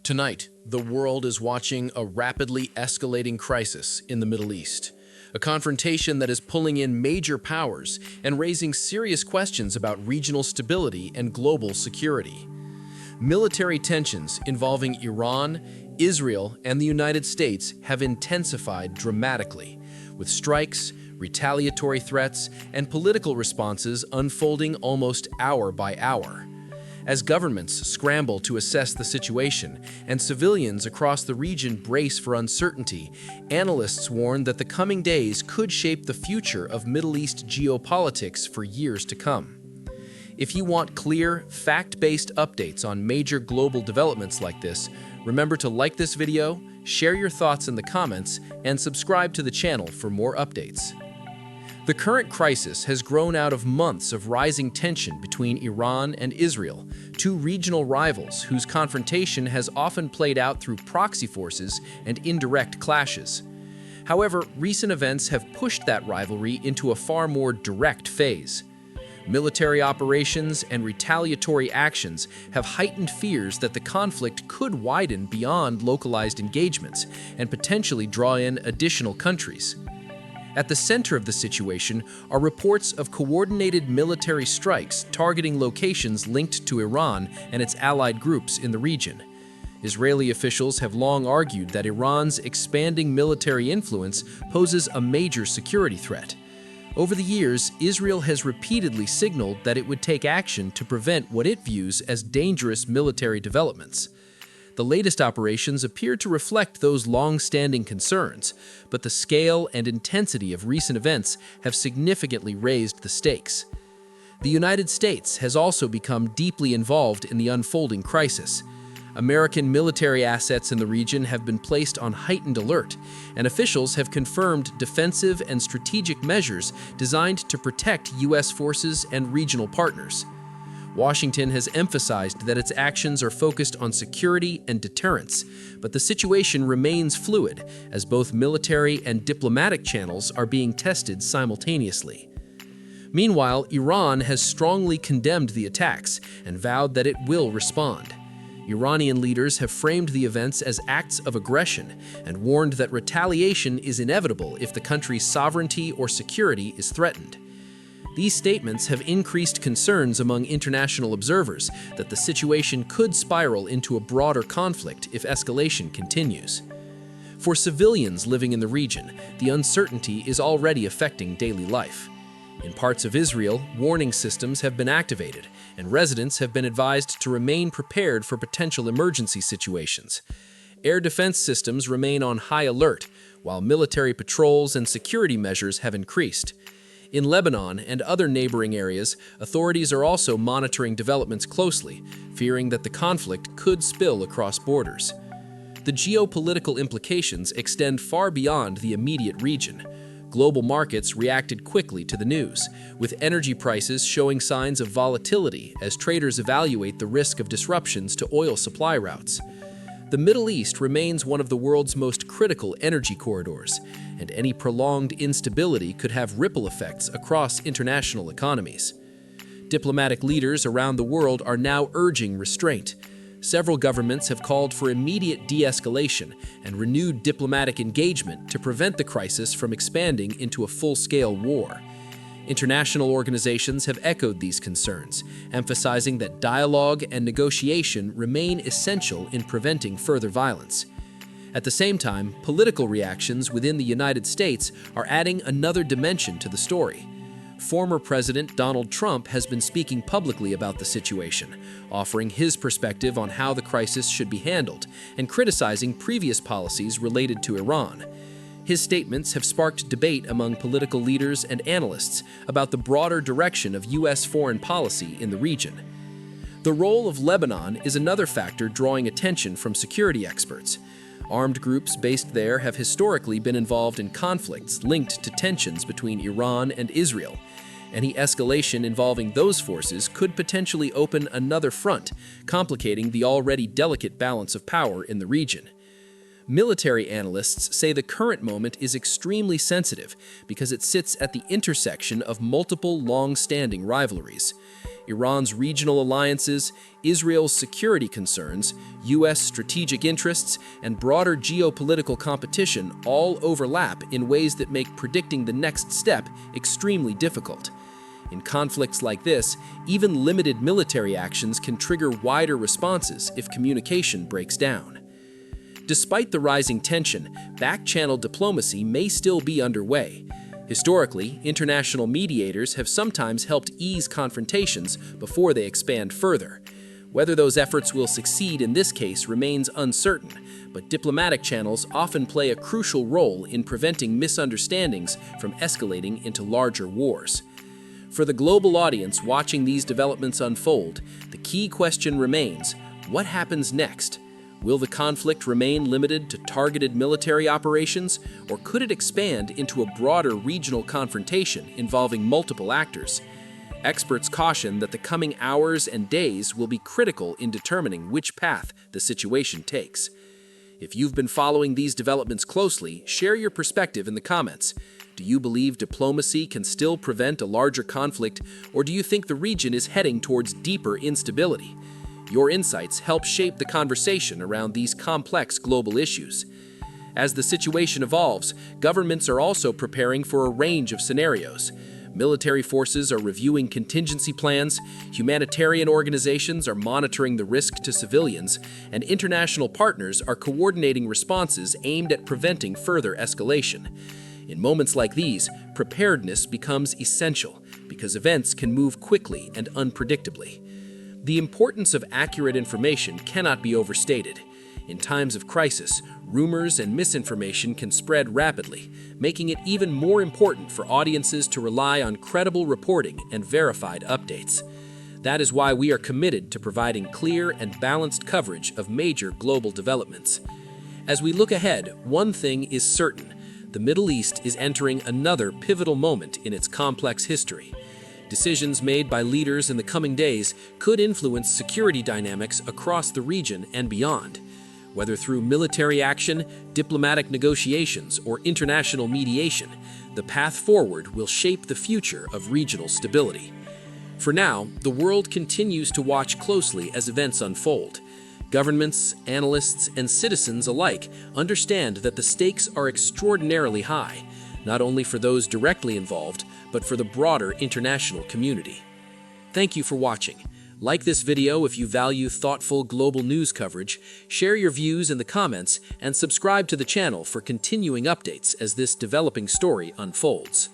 Tonight, the world is watching a rapidly escalating crisis in the Middle East, a confrontation that is pulling in major powers and raising serious questions about regional stability and global security. Military tensions involving Iran, Israel, and the United States have intensified dramatically, with strikes, retaliatory threats, and political responses unfolding almost hour by hour. As governments scramble to assess the situation and civilians across the region brace for uncertainty, analysts warn that the coming days could shape the future of Middle East geopolitics for years to come. If you want clear, fact-based updates on major global developments like this, remember to like this video, share your thoughts in the comments, and subscribe to the channel for more updates. The current crisis has grown out of months of rising tension between Iran and Israel, two regional rivals whose confrontation has often played out through proxy forces and indirect clashes. However, recent events have pushed that rivalry into a far more direct phase. Military operations and retaliatory actions have heightened fears that the conflict could widen beyond localized engagements and potentially draw in additional countries. At the center of the situation are reports of coordinated military strikes targeting locations linked to Iran and its allied groups in the region. Israeli officials have long argued that Iran's expanding military influence poses a major security threat. Over the years, Israel has repeatedly signaled that it would take action to prevent what it views as dangerous military developments. The latest operations appear to reflect those long-standing concerns, but the scale and intensity of recent events have significantly raised the stakes. The United States has also become deeply involved in the unfolding crisis. American military assets in the region have been placed on heightened alert, and officials have confirmed defensive and strategic measures designed to protect U.S. forces and regional partners. Washington has emphasized that its actions are focused on security and deterrence, but the situation remains fluid as both military and diplomatic channels are being tested simultaneously. Meanwhile, Iran has strongly condemned the attacks and vowed that it will respond. Iranian leaders have framed the events as acts of aggression and warned that retaliation is inevitable if the country's sovereignty or security is threatened. These statements have increased concerns among international observers that the situation could spiral into a broader conflict if escalation continues. For civilians living in the region, the uncertainty is already affecting daily life. In parts of Israel, warning systems have been activated, and residents have been advised to remain prepared for potential emergency situations. Air defense systems remain on high alert, while military patrols and security measures have increased. In Lebanon and other neighboring areas, authorities are also monitoring developments closely, fearing that the conflict could spill across borders. The geopolitical implications extend far beyond the immediate region. Global markets reacted quickly to the news, with energy prices showing signs of volatility as traders evaluate the risk of disruptions to oil supply routes. The Middle East remains one of the world's most critical energy corridors, and any prolonged instability could have ripple effects across international economies. Diplomatic leaders around the world are now urging restraint. Several governments have called for immediate de-escalation and renewed diplomatic engagement to prevent the crisis from expanding into a full-scale war. International organizations have echoed these concerns, emphasizing that dialogue and negotiation remain essential in preventing further violence. At the same time, political reactions within the United States are adding another dimension to the story. Former President Donald Trump has been speaking publicly about the situation, offering his perspective on how the crisis should be handled, and criticizing previous policies related to Iran. His statements have sparked debate among political leaders and analysts about the broader direction of U.S. foreign policy in the region. The role of Lebanon is another factor drawing attention from security experts. Armed groups based there have historically been involved in conflicts linked to tensions between Iran and Israel. Any escalation involving those forces could potentially open another front, complicating the already delicate balance of power in the region. Military analysts say the current moment is extremely sensitive because it sits at the intersection of multiple long-standing rivalries. Iran's regional alliances, Israel's security concerns, U.S. strategic interests, and broader geopolitical competition all overlap in ways that make predicting the next step extremely difficult. In conflicts like this, even limited military actions can trigger wider responses if communication breaks down. Despite the rising tension, back-channel diplomacy may still be underway. Historically, international mediators have sometimes helped ease confrontations before they expand further. Whether those efforts will succeed in this case remains uncertain, but diplomatic channels often play a crucial role in preventing misunderstandings from escalating into larger wars. For the global audience watching these developments unfold, the key question remains: what happens next? Will the conflict remain limited to targeted military operations, or could it expand into a broader regional confrontation involving multiple actors? Experts caution that the coming hours and days will be critical in determining which path the situation takes. If you've been following these developments closely, share your perspective in the comments. Do you believe diplomacy can still prevent a larger conflict, or do you think the region is heading towards deeper instability? Your insights help shape the conversation around these complex global issues. As the situation evolves, governments are also preparing for a range of scenarios. Military forces are reviewing contingency plans, humanitarian organizations are monitoring the risk to civilians, and international partners are coordinating responses aimed at preventing further escalation. In moments like these, preparedness becomes essential because events can move quickly and unpredictably. The importance of accurate information cannot be overstated. In times of crisis, rumors and misinformation can spread rapidly, making it even more important for audiences to rely on credible reporting and verified updates. That is why we are committed to providing clear and balanced coverage of major global developments. As we look ahead, one thing is certain: the Middle East is entering another pivotal moment in its complex history. Decisions made by leaders in the coming days could influence security dynamics across the region and beyond. Whether through military action, diplomatic negotiations, or international mediation, the path forward will shape the future of regional stability. For now, the world continues to watch closely as events unfold. Governments, analysts, and citizens alike understand that the stakes are extraordinarily high, not only for those directly involved, but for the broader international community. Thank you for watching. Like this video if you value thoughtful global news coverage, share your views in the comments, and subscribe to the channel for continuing updates as this developing story unfolds.